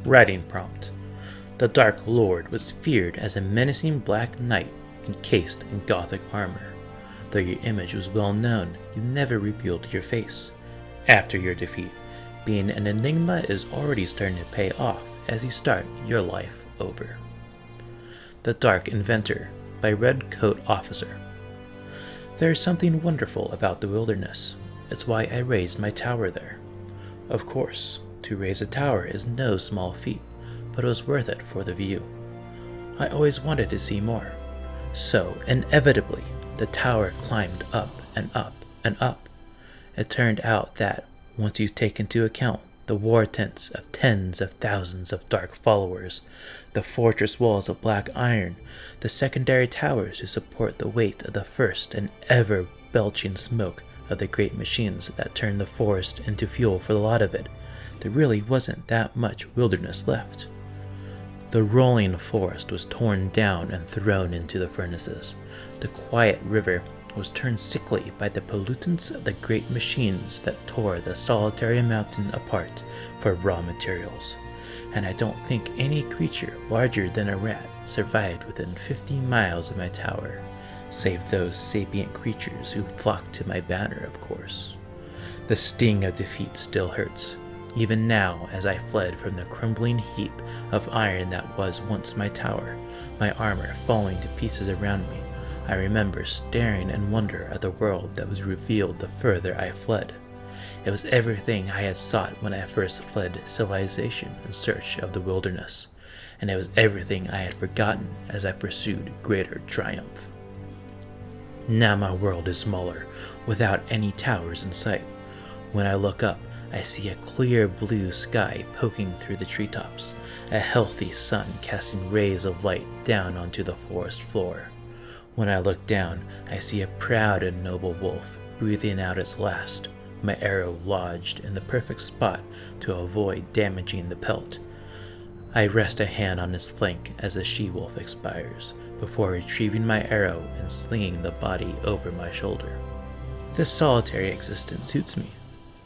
Writing prompt. The Dark Lord was feared as a menacing black knight encased in gothic armor. Though your image was well known, you never revealed your face. After your defeat, being an enigma is already starting to pay off as you start your life over. The Dark Inventor by Red Coat Officer. There is something wonderful about the wilderness. It's why I raised my tower there. Of course, to raise a tower is no small feat, but it was worth it for the view. I always wanted to see more. So, inevitably, the tower climbed up and up and up. It turned out that, once you take into account the war tents of tens of thousands of dark followers, the fortress walls of black iron, the secondary towers to support the weight of the first and ever-belching smoke of the great machines that turned the forest into fuel for the lot of it, there really wasn't that much wilderness left. The rolling forest was torn down and thrown into the furnaces. The quiet river was turned sickly by the pollutants of the great machines that tore the solitary mountain apart for raw materials. And I don't think any creature larger than a rat survived within 50 miles of my tower, save those sapient creatures who flocked to my banner, of course. The sting of defeat still hurts, even now as I fled from the crumbling heap of iron that was once my tower, my armor falling to pieces around me. I remember staring in wonder at the world that was revealed the further I fled. It was everything I had sought when I first fled civilization in search of the wilderness, and it was everything I had forgotten as I pursued greater triumph. Now my world is smaller, without any towers in sight. When I look up, I see a clear blue sky poking through the treetops, a healthy sun casting rays of light down onto the forest floor. When I look down, I see a proud and noble wolf breathing out its last, my arrow lodged in the perfect spot to avoid damaging the pelt. I rest a hand on its flank as the she-wolf expires, before retrieving my arrow and slinging the body over my shoulder. This solitary existence suits me.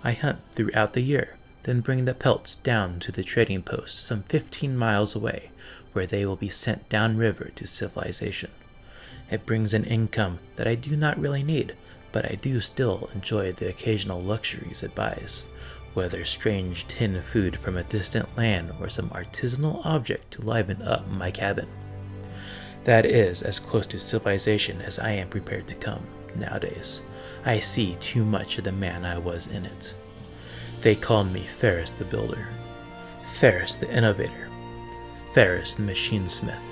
I hunt throughout the year, then bring the pelts down to the trading post some 15 miles away, where they will be sent downriver to civilization. It brings an income that I do not really need, but I do still enjoy the occasional luxuries it buys, whether strange tin food from a distant land or some artisanal object to liven up my cabin. That is as close to civilization as I am prepared to come nowadays. I see too much of the man I was in it. They called me Ferris the Builder, Ferris the Innovator, Ferris the Machinesmith,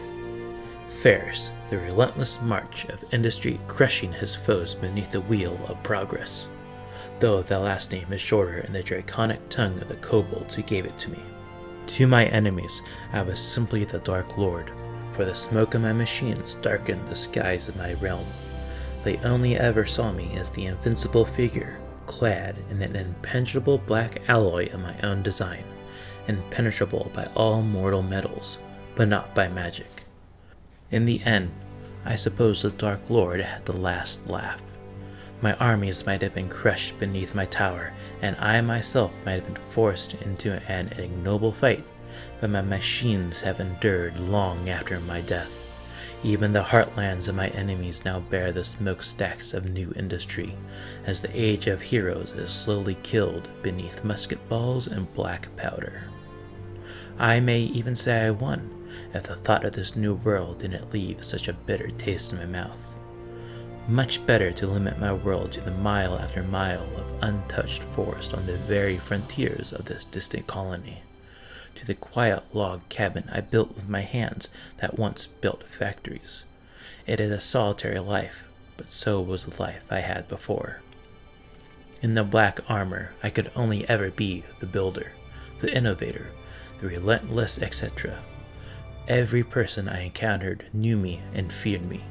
Ferris the relentless march of industry crushing his foes beneath the wheel of progress, though the last name is shorter in the draconic tongue of the kobolds who gave it to me. To my enemies, I was simply the Dark Lord, for the smoke of my machines darkened the skies of my realm. They only ever saw me as the invincible figure, clad in an impenetrable black alloy of my own design, impenetrable by all mortal metals, but not by magic. In the end, I suppose the Dark Lord had the last laugh. My armies might have been crushed beneath my tower, and I myself might have been forced into an ignoble fight, but my machines have endured long after my death. Even the heartlands of my enemies now bear the smokestacks of new industry, as the age of heroes is slowly killed beneath musket balls and black powder. I may even say I won, if the thought of this new world didn't leave such a bitter taste in my mouth. Much better to limit my world to the mile after mile of untouched forest on the very frontiers of this distant colony, to the quiet log cabin I built with my hands that once built factories. It is a solitary life, but so was the life I had before. In the black armor, I could only ever be the builder, the innovator, the relentless etc. Every person I encountered knew me and feared me,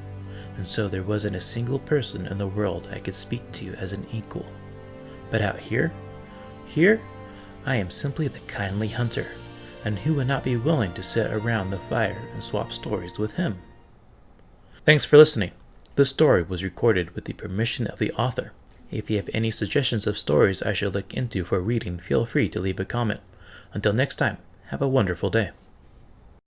and so there wasn't a single person in the world I could speak to as an equal. But out here, I am simply the kindly hunter, and who would not be willing to sit around the fire and swap stories with him? Thanks for listening. This story was recorded with the permission of the author. If you have any suggestions of stories I should look into for reading, feel free to leave a comment. Until next time, Have a wonderful day.